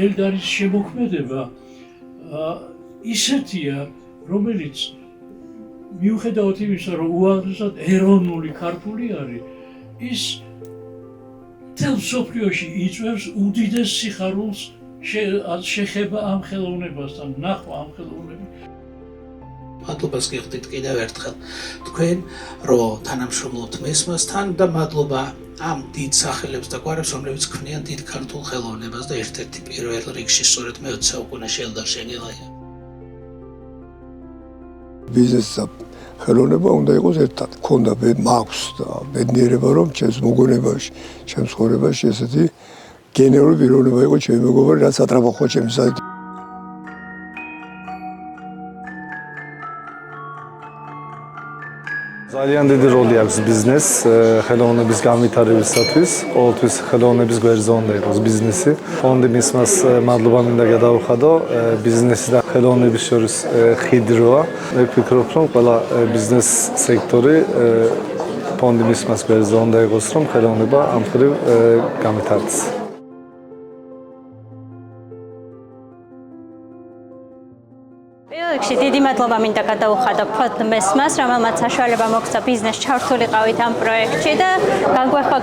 ელდარის შემოქმედება ისეთია, რომელიც მიუხედავად იმისა, რომ უაღრესად ეროვნული ქართული არის, ის მთელ მსოფლიოში იწვევს უდიდეს სიხარულს შეხება ამ ხელოვნებასთან, ნახვა ამ ხელოვნებას. მადლობას გიხდით კიდევ ერთხელ თქვენ, რომ თანამშრომლობთ მესმასთან და მადლობა ამ დიდ სახელებს და გვარებს, რომლებიც ქმნიან დიდ ქართულ ხელოვნებას და ერთ-ერთი პირველ რიგში სწორედ მე-20 საუკუნეში ელდარ შენგელაია. ბიზნესსა ხელოვნება უნდა იყოს ერთად. მქონდა მაქვს და ბედნიერება, რომ ჩემს მოგონებაში, ჩემს ცხოვრებაში ესეთი გენერალური პიროვნება იყო ჩემი მეგობარი, რაც ატრაბახვა ჩემს საერთოდ. ძალიან დიდი როლი აქვს ბიზნესს ხელოვნების განვითარებისათვის. ყოველთვის ხელოვნების გვერდზე უნდა იყოს ბიზნესი. ფონდი მისმას მადლობა მინდა გადავუხადო ბიზნესი და ხელოვნების შორის ხიდი როა. მე ვფიქრობ, რომ ყველა ბიზნეს სექტორი ფონდი მისმას გვერდზე უნდა იყოს, რომ ხელოვნება ამ მხრივ განვითარდეს. Პირველში დიდი მადლობა მინდა გადავუხადო ფონდ მესმას, რომელმაც საშუალება მოგცა ბიზნეს ჩართულიყავით ამ პროექტში და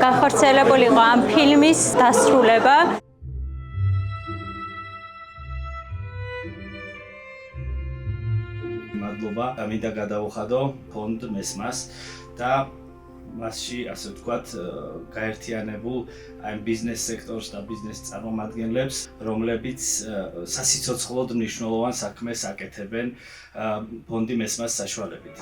განხორციელებული იყო ამ ფილმის დასრულება. მადლობა მინდა გადავუხადო ფონდ მესმას და მასში ასე ვთქვათ გაერთიანებულ ამ ბიზნეს სექტორს და ბიზნეს წარმომადგენლებს, რომლებიც სასიცოცხლოდ მნიშვნელოვან საქმეს აკეთებენ ფონდი მესმას საშუალებით.